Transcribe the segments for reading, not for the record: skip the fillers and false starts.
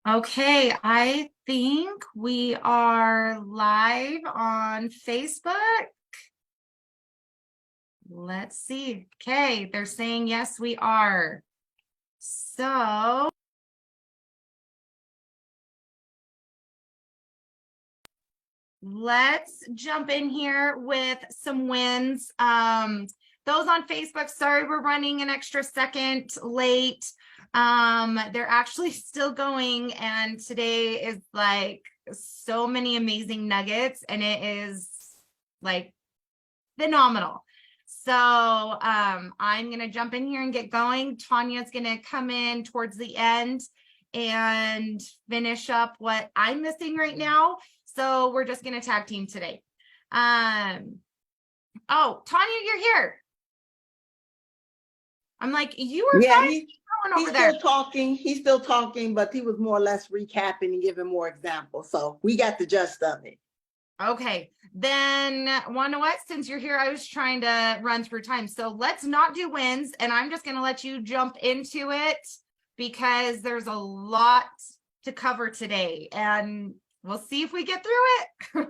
Okay, I think we are live on Facebook. Let's see. Okay, they're saying yes, we are. So let's jump in here with some wins. Those on Facebook, sorry, we're running an extra second late. They're actually still going, and today is like so many amazing nuggets, and it is like phenomenal. So I'm gonna jump in here and get going. Tanya's gonna come in towards the end and finish up what I'm missing right now. So we're just gonna tag team today. Oh, Tanya, you're here. I'm like, you were Yeah, fine he's over there. still talking. He's still talking, but he was more or less recapping and giving more examples. So we got the gist of it. Okay, then wanna what? Since you're here, I was trying to run through time. So let's not do wins, and I'm just gonna let you jump into it because there's a lot to cover today, and we'll see if we get through it.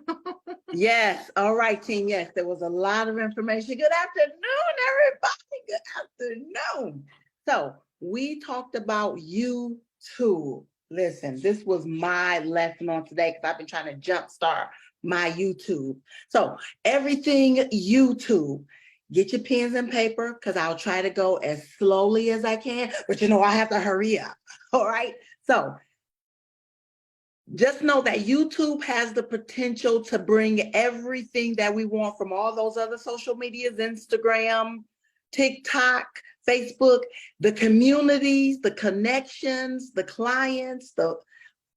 Yes. All right, team. Yes, there was a lot of information. Good afternoon, everybody. Good afternoon. So we talked about YouTube. Listen, this was my lesson on today because I've been trying to jumpstart my YouTube. So everything YouTube. Get your pens and paper because I'll try to go as slowly as I can, but I have to hurry up. All right. So just know that YouTube has the potential to bring everything that we want from all those other social medias, Instagram, TikTok, Facebook, the communities, the connections, the clients,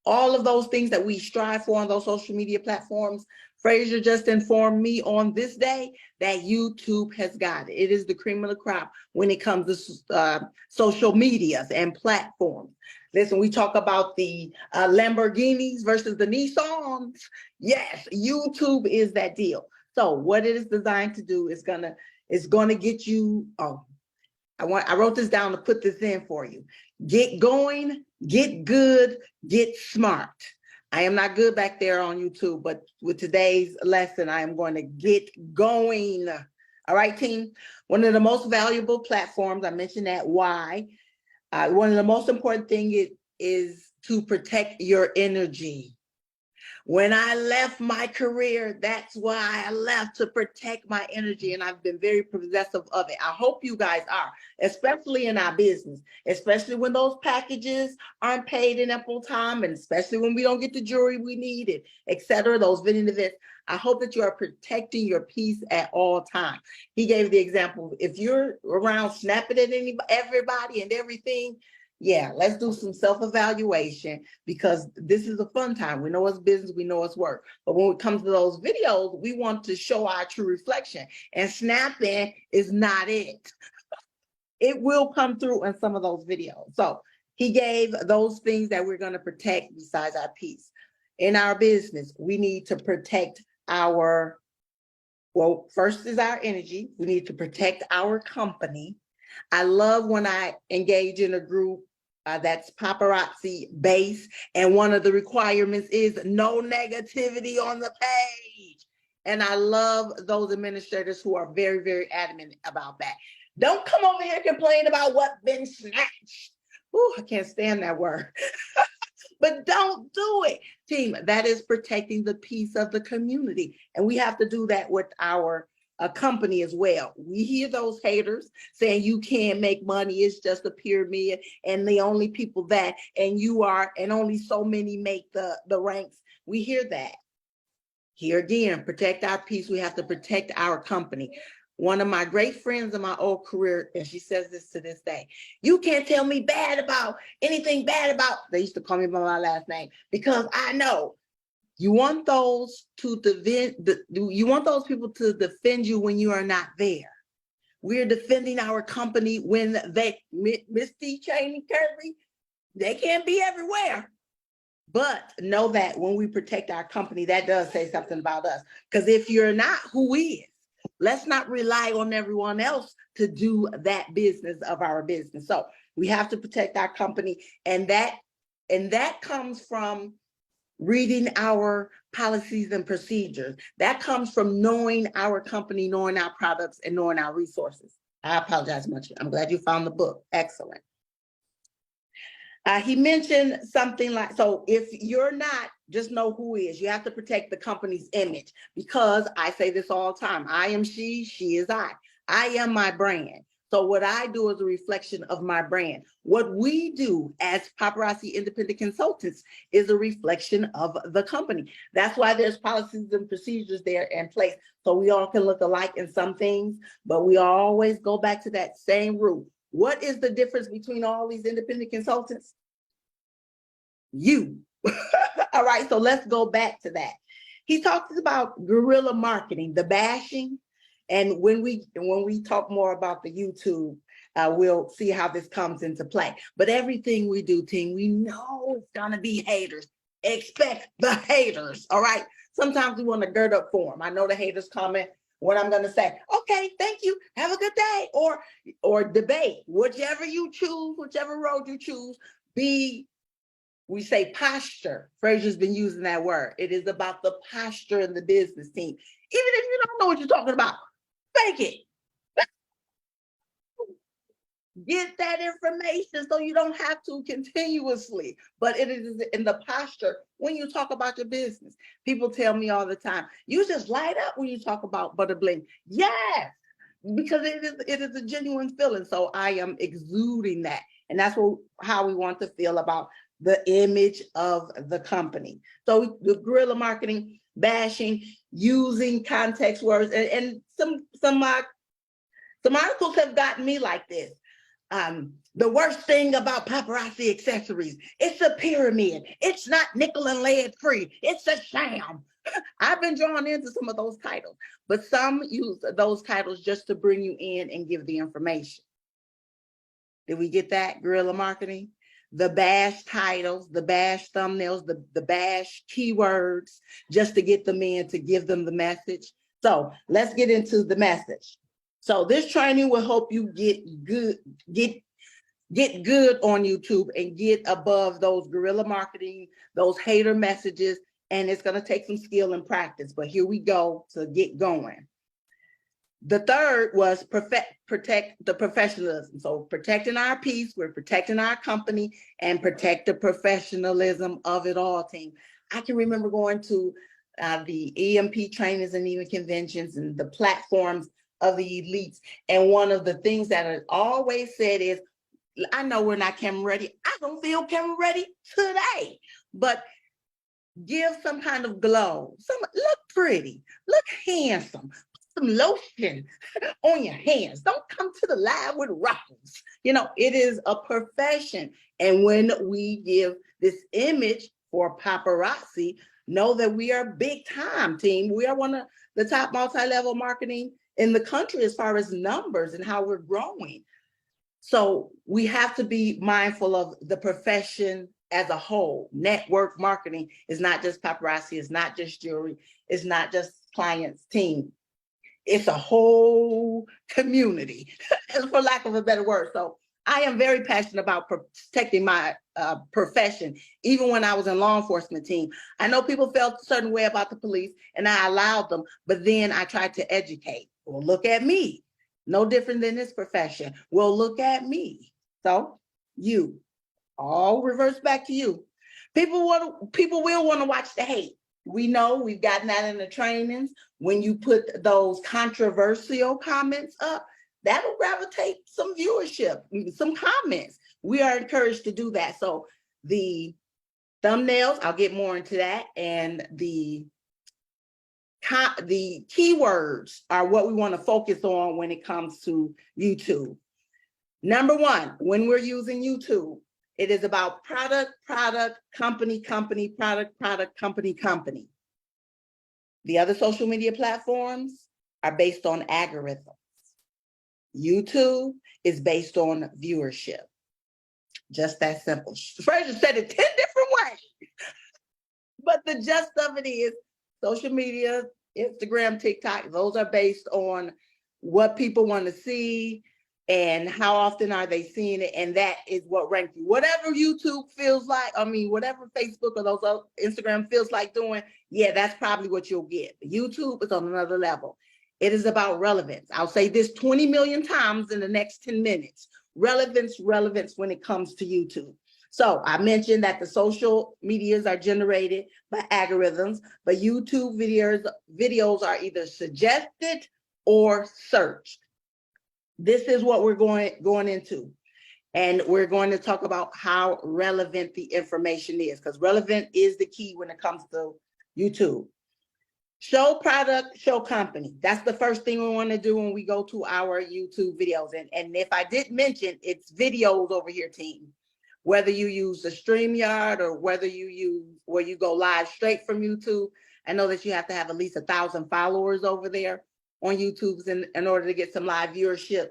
all of those things that we strive for on those social media platforms. Fraser just informed me on this day that YouTube has got it. It is the cream of the crop when it comes to social medias and platforms. Listen, we talk about the Lamborghinis versus the Nissans. Yes, YouTube is that deal. So what it is designed to do is gonna get you. Oh, I wrote this down to put this in for you. Get going, get good, get smart. I am not good back there on YouTube, but with today's lesson, I am going to get going. All right, team. One of the most valuable platforms, I mentioned that why. One of the most important things is to protect your energy. When I left my career, that's why I left, to protect my energy, and I've been very possessive of it. I hope you guys are, especially in our business, especially when those packages aren't paid in ample time, and especially when we don't get the jewelry we need, etc. Those vending events. I hope that you are protecting your peace at all times. He gave the example, if you're around snapping at everybody and everything, yeah, let's do some self-evaluation because this is a fun time. We know it's business, we know it's work. But when it comes to those videos, we want to show our true reflection. And snapping is not it. It will come through in some of those videos. So he gave those things that we're going to protect besides our peace. In our business, we need to protect first is our energy. We need to protect our company. I love when I engage in a group that's paparazzi based, and one of the requirements is no negativity on the page. And I love those administrators who are very, very adamant about that. Don't come over here and complain about what's been snatched. Ooh, I can't stand that word. But don't do it, team. That is protecting the peace of the community. And we have to do that with our company as well. We hear those haters saying you can't make money, it's just a pyramid, and the only people that, and you are, and only so many make the ranks. We hear that. Here again, protect our peace. We have to protect our company. One of my great friends in my old career, and she says this to this day, you can't tell me anything bad about, they used to call me by my last name, because I know you want those to you want those people to defend you when you are not there. We're defending our company when Misty, Cheney, Kirby, they can't be everywhere. But know that when we protect our company, that does say something about us. Because if you're not, who is? Let's not rely on everyone else to do that business of our business. So we have to protect our company, and that And that comes from reading our policies and procedures. That comes from knowing our company, knowing our products, and knowing our resources. I apologize much. I'm glad you found the book. Excellent. He mentioned something like, so if you're not, just know who is. You have to protect the company's image, because I say this all the time. I am she is I. I am my brand. So what I do is a reflection of my brand. What we do as Paparazzi independent consultants is a reflection of the company. That's why there's policies and procedures there in place. So we all can look alike in some things, but we always go back to that same root. What is the difference between all these independent consultants? You. All right, so let's go back to that. He talks about guerrilla marketing, the bashing. And when we talk more about the YouTube, we'll see how this comes into play. But everything we do, team, we know it's gonna be haters. Expect the haters, all right? Sometimes we want to gird up for them. I know the haters comment. What I'm going to say, okay, thank you, have a good day, or debate, whichever you choose, whichever road you choose. We say posture. Frazier's been using that word. It is about the posture in the business team. Even if you don't know what you're talking about, fake it. Get that information so you don't have to continuously. But it is in the posture when you talk about your business. People tell me all the time, you just light up when you talk about butter bling. Yes, because it is a genuine feeling. So I am exuding that. And that's how we want to feel about the image of the company. So the guerrilla marketing, bashing, using context words, and some articles have gotten me like this. The worst thing about Paparazzi Accessories, it's a pyramid. It's not nickel and lead free. It's a sham. I've been drawn into some of those titles, but some use those titles just to bring you in and give the information. Did we get that? Guerrilla marketing? The bash titles, the bash thumbnails, the bash keywords, just to get them in, to give them the message. So let's get into the message. So this training will help you get good on YouTube and get above those guerrilla marketing, those hater messages, and it's going to take some skill and practice. But here we go to get going. The third was protect the professionalism. So protecting our peace, we're protecting our company, and protect the professionalism of it all, team. I can remember going to the EMP trainings and even conventions and the platforms of the elites. And one of the things that I always said is, I know we're not camera ready. I don't feel camera ready today, but give some kind of glow. Look pretty, look handsome, put some lotion on your hands. Don't come to the lab with ruffles. You know, it is a profession. And when we give this image for paparazzi, know that we are big time, team. We are one of the top multi-level marketing in the country as far as numbers and how we're growing. So we have to be mindful of the profession as a whole. Network marketing is not just paparazzi, it's not just jewelry, it's not just clients, team. It's a whole community, for lack of a better word. So I am very passionate about protecting my profession. Even when I was in law enforcement team, I know people felt a certain way about the police and I allowed them, but then I tried to educate. Well, look at me. No different than this profession. Well, look at me. So you, all reverse back to you. People will want to watch the hate. We know, we've gotten that in the trainings. When you put those controversial comments up, that'll gravitate some viewership, some comments. We are encouraged to do that. So the thumbnails, I'll get more into that, and the keywords are what we want to focus on when it comes to YouTube. Number one, when we're using YouTube, it is about product, company, product, company. The other social media platforms are based on algorithms. YouTube is based on viewership. Just that simple. Fraser said it 10 different ways. But the gist of it is social media, Instagram, TikTok, those are based on what people want to see, and how often are they seeing it, and that is what ranks you. Whatever YouTube feels like, I mean, whatever Facebook or those other Instagram feels like doing, yeah, that's probably what you'll get. YouTube is on another level. It is about relevance. I'll say this 20 million times in the next 10 minutes. Relevance when it comes to YouTube. So I mentioned that the social medias are generated by algorithms, but YouTube videos are either suggested or searched. This is what we're going into. And we're going to talk about how relevant the information is, because relevant is the key when it comes to YouTube. Show product, show company. That's the first thing we want to do when we go to our YouTube videos. And if I did mention, it's videos over here, team. Whether you use the StreamYard or whether you use where you go live straight from YouTube. I know that you have to have at least 1,000 followers over there on YouTube in order to get some live viewership.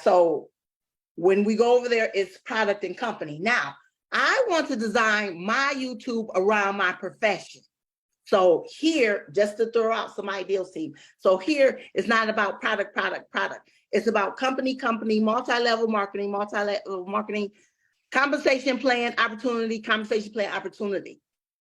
So when we go over there, it's product and company. Now, I want to design my YouTube around my profession. So here, just to throw out some ideals, team. So here, it's not about product. It's about company, multi-level marketing, compensation plan, opportunity,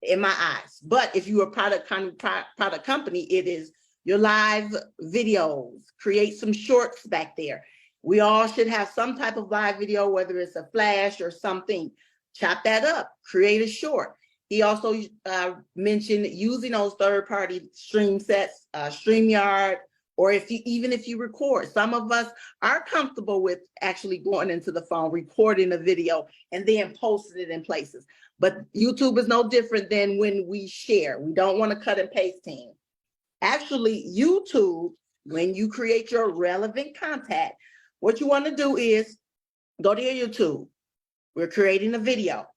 in my eyes. But if you're a product company, it is your live videos, create some shorts back there. We all should have some type of live video, whether it's a flash or something. Chop that up, create a short. He also mentioned using those third-party stream sets, StreamYard, or even if you record. Some of us are comfortable with actually going into the phone, recording a video, and then posting it in places. But YouTube is no different than when we share. We don't want to cut and paste team. Actually, YouTube, when you create your relevant content, what you want to do is go to your YouTube. We're creating a video.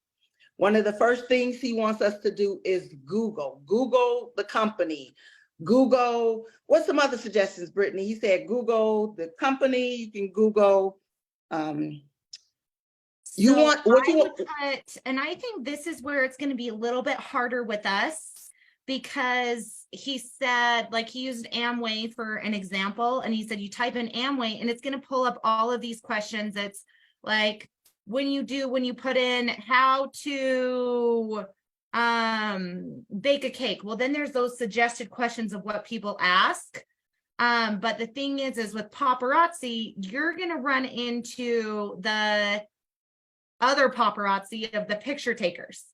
One of the first things he wants us to do is Google the company. Google, what's some other suggestions, Brittany? He said Google the company. You can Google. And I think this is where it's going to be a little bit harder with us, because he said, like, he used Amway for an example, and he said you type in Amway and it's going to pull up all of these questions. It's like when you put in how to bake a cake, well, then there's those suggested questions of what people ask. But the thing is with paparazzi, you're going to run into the other paparazzi of the picture takers.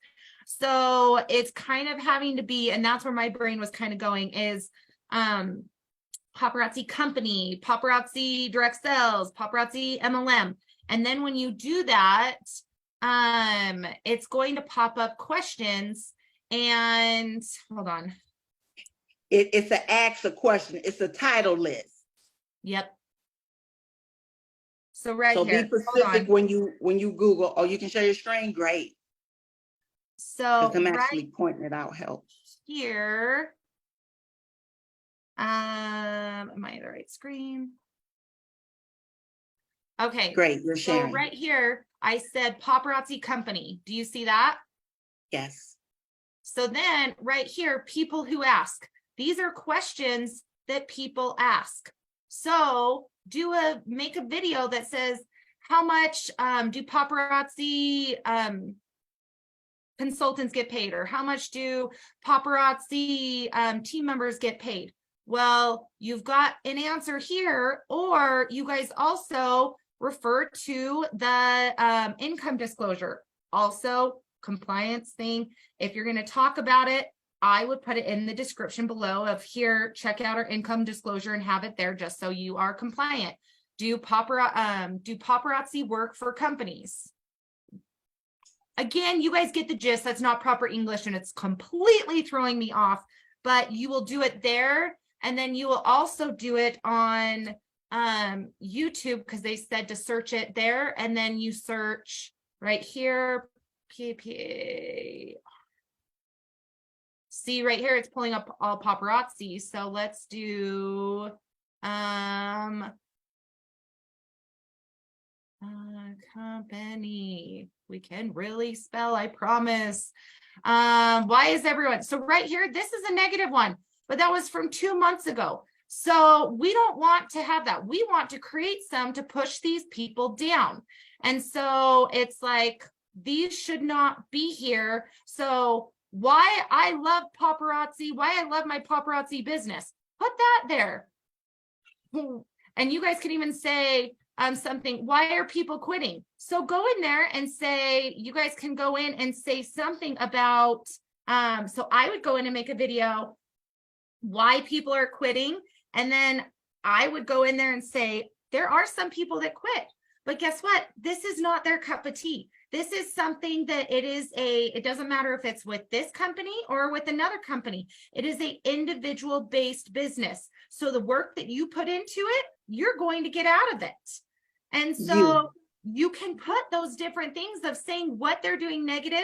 So it's kind of having to be, and that's where my brain was kind of going, is paparazzi company, paparazzi direct sales, paparazzi MLM. And then when you do that, it's going to pop up questions, and hold on. It's an ask a question. It's a title list. Yep. So right here. So be specific when you Google. Oh, you can share your screen. Great. So I'm actually pointing it out helps. Here. Am I the right screen? Okay. Great. You're sharing. So right here, I said paparazzi company. Do you see that? Yes. So then right here, people who ask. These are questions that people ask. So make a video that says, how much do paparazzi consultants get paid, or how much do paparazzi team members get paid? Well, you've got an answer here, or you guys also refer to the income disclosure, also compliance thing. If you're going to talk about it, I would put it in the description below of here, check out our income disclosure and have it there just so you are compliant. Do paparazzi work for companies? Again, you guys get the gist. That's not proper English and it's completely throwing me off, but you will do it there. And then you will also do it on YouTube, because they said to search it there. And then you search right here, PAPA. See right here, it's pulling up all paparazzi. So let's do company. We can really spell, I promise. Why is everyone? So right here, this is a negative one, but that was from 2 months ago. So we don't want to have that. We want to create some to push these people down. And so it's like, these should not be here. So why I love paparazzi, why I love my paparazzi business, put that there. And you guys can even say something, why are people quitting? So go in there and say, you guys can go in and say something about, so I would go in and make a video, why people are quitting. And then I would go in there and say, there are some people that quit, but guess what? This is not their cup of tea. This is something that it doesn't matter if it's with this company or with another company. It is a individual based business. So the work that you put into it, you're going to get out of it. And so you can put those different things of saying what they're doing negative,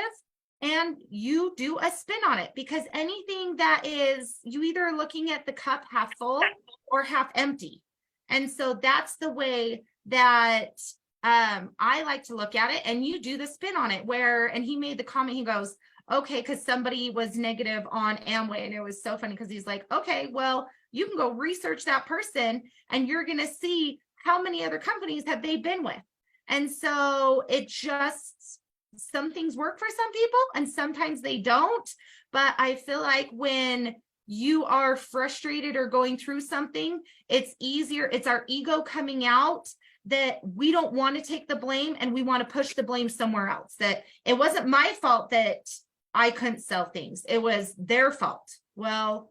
and you do a spin on it, because anything that is, you either are looking at the cup half full or half empty. And so that's the way that I like to look at it, and you do the spin on it where, and he made the comment, he goes, okay, because somebody was negative on Amway. And it was so funny because he's like, okay, well, you can go research that person and you're going to see how many other companies have they been with. And so it just, some things work for some people and sometimes they don't. But I feel like when you are frustrated or going through something, it's easier, it's our ego coming out, that we don't want to take the blame and we want to push the blame somewhere else, that it wasn't my fault that I couldn't sell things, it was their fault. Well,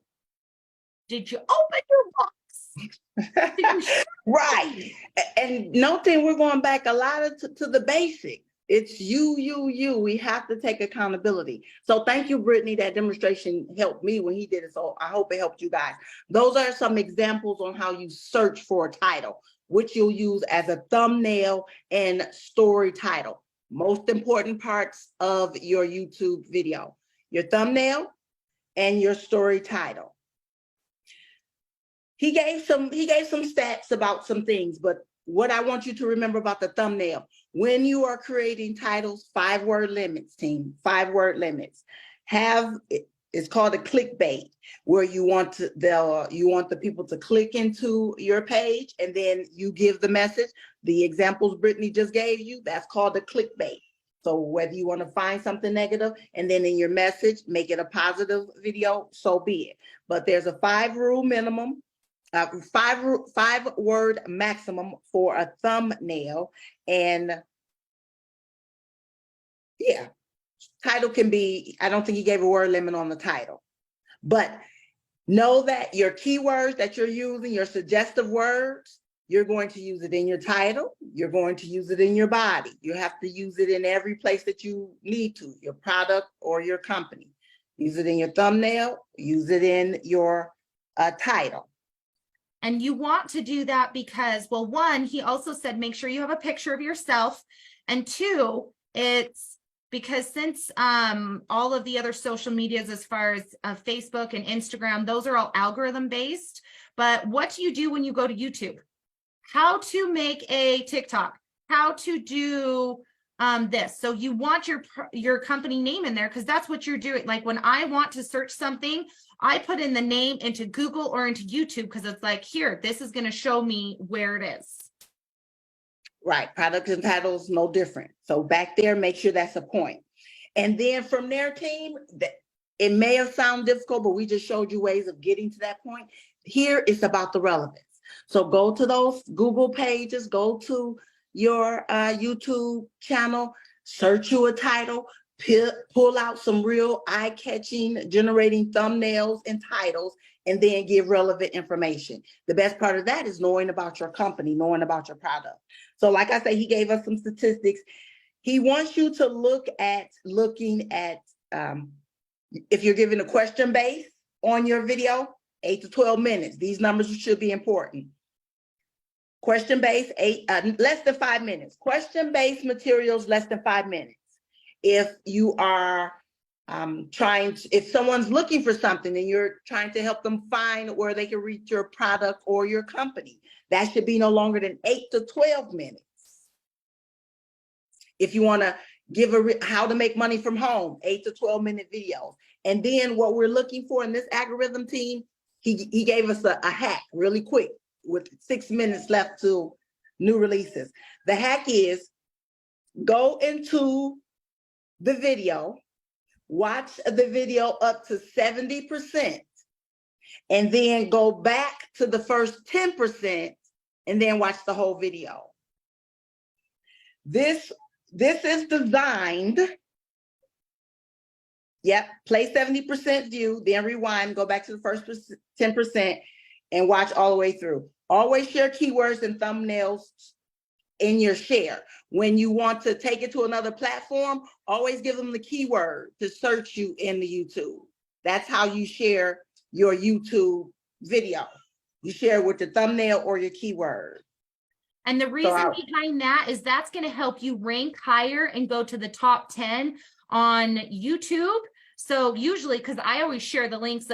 did you open your box? Right. And noting we're going back a lot to the basics. It's you. We have to take accountability. So thank you, Brittany. That demonstration helped me when he did it. So I hope it helped you guys. Those are some examples on how you search for a title, which you'll use as a thumbnail and story title. Most important parts of your YouTube video, your thumbnail and your story title. He gave some stats about some things, but what I want you to remember about the thumbnail, when you are creating titles, 5-word limits, team, 5-word limits. It's called a clickbait, where you want the people to click into your page and then you give the message. The examples Brittany just gave you, that's called a clickbait. So whether you want to find something negative and then in your message make it a positive video, so be it. But there's a 5-rule minimum. 5-word maximum for a thumbnail. And yeah, title can be, I don't think he gave a word limit on the title, but know that your keywords that you're using, your suggestive words, you're going to use it in your title, you're going to use it in your body. You have to use it in every place that you need to, your product or your company. Use it in your thumbnail, use it in your title. And you want to do that because, well, one, he also said, make sure you have a picture of yourself. And two, it's because since all of the other social medias, as far as Facebook and Instagram, those are all algorithm based. But what do you do when you go to YouTube? How to make a TikTok, how to do this. So you want your company name in there, because that's what you're doing. Like when I want to search something, I put in the name into Google or into YouTube, because it's like, here, this is going to show me where it is. Right. Products and titles, no different. So back there, make sure that's a point. And then from their team, it may have sounded difficult, but we just showed you ways of getting to that point. Here, it's about the relevance. So go to those Google pages, go to your YouTube channel, search you a title, pull out some real eye-catching, generating thumbnails and titles, and then give relevant information. The best part of that is knowing about your company, knowing about your product. So like I say, he gave us some statistics. He wants you to looking at if you're giving a question base on your video, 8 to 12 minutes. These numbers should be important. Question base, less than 5 minutes. Question based materials, less than 5 minutes. If you are if someone's looking for something and you're trying to help them find where they can reach your product or your company, that should be no longer than 8 to 12 minutes. If you want to give how to make money from home, 8 to 12 minute videos. And then what we're looking for in this algorithm team, he gave us a hack really quick with 6 minutes left to new releases. The hack is go into the video, watch the video up to 70%, and then go back to the first 10% and then watch the whole video. This is designed, play 70% view, then rewind, go back to the first 10% and watch all the way through. Always share keywords and thumbnails in your share. When you want to take it to another platform, always give them the keyword to search you in the YouTube. That's how you share your YouTube video. You share with the thumbnail or your keyword. And the reason behind that is that's going to help you rank higher and go to the top 10 on YouTube. So usually, because I always share the links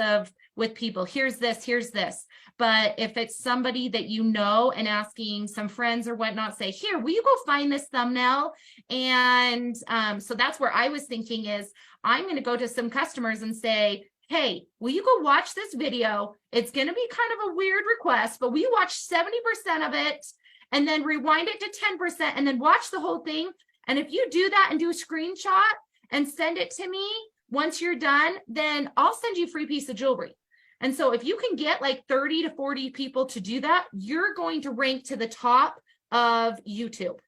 with people, here's this. But if it's somebody that you know and asking some friends or whatnot, say, here, will you go find this thumbnail? And so that's where I was thinking is I'm going to go to some customers and say, hey, will you go watch this video? It's going to be kind of a weird request, but will you watch 70% of it and then rewind it to 10% and then watch the whole thing? And if you do that and do a screenshot and send it to me once you're done, then I'll send you a free piece of jewelry. And so if you can get like 30 to 40 people to do that, you're going to rank to the top of YouTube.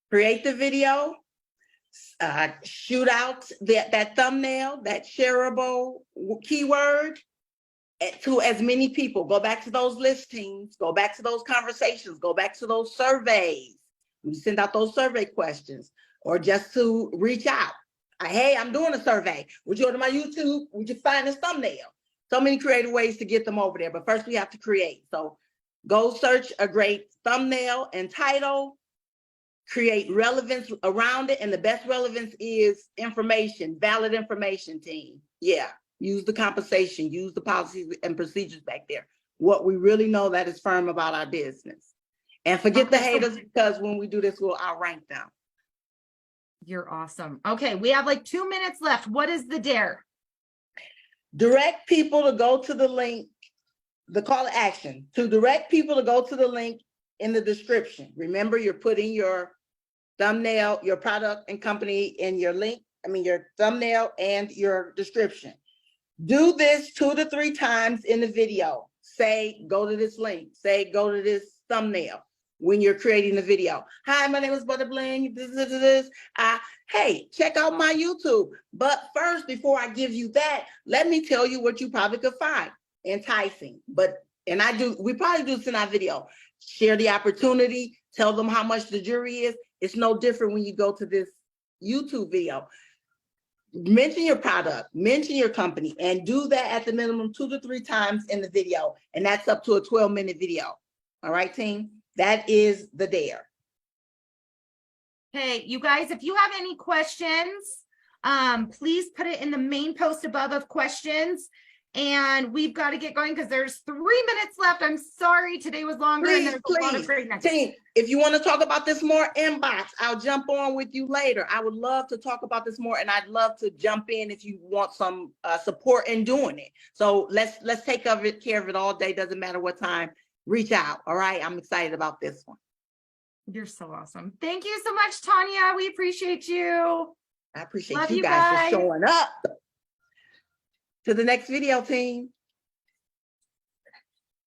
Create the video, shoot out that thumbnail, that shareable keyword to as many people. Go back to those listings, go back to those conversations, go back to those surveys. You send out those survey questions or just to reach out. Hey, I'm doing a survey. Would you go to my YouTube? Would you find this thumbnail? So many creative ways to get them over there. But first we have to create. So go search a great thumbnail and title, create relevance around it. And the best relevance is information, valid information, team. Yeah, use the compensation, use the policies and procedures back there. What we really know that is firm about our business. And forget the haters, because when we do this, we'll outrank them. You're awesome. Okay, we have like 2 minutes left. What is the dare? Direct people to go to the link, the call to action, to direct people to go to the link in the description. Remember, you're putting your thumbnail, your product and company in your link, your thumbnail and your description. Do this 2 to 3 times in the video. Say, go to this link. Say, go to this thumbnail. When you're creating the video. Hi, my name is Butter Bling. Hey, check out my YouTube. But first, before I give you that, let me tell you what you probably could find enticing. We probably do this in our video. Share the opportunity, tell them how much the jury is. It's no different when you go to this YouTube video. Mention your product, mention your company, and do that at the minimum 2 to 3 times in the video. And that's up to a 12-minute video. All right, team? That is the dare. Hey, you guys, if you have any questions, please put it in the main post above of questions. And we've got to get going because there's 3 minutes left. I'm sorry, today was longer. Please, and there's a lot of great nuggets. Team, if you want to talk about this more, inbox. I'll jump on with you later. I would love to talk about this more, and I'd love to jump in if you want some support in doing it. So let's take care of it all day. Doesn't matter what time. Reach out. All right. I'm excited about this one. You're so awesome. Thank you so much, Tanya. We appreciate you. I appreciate you guys for showing up. To the next video, team.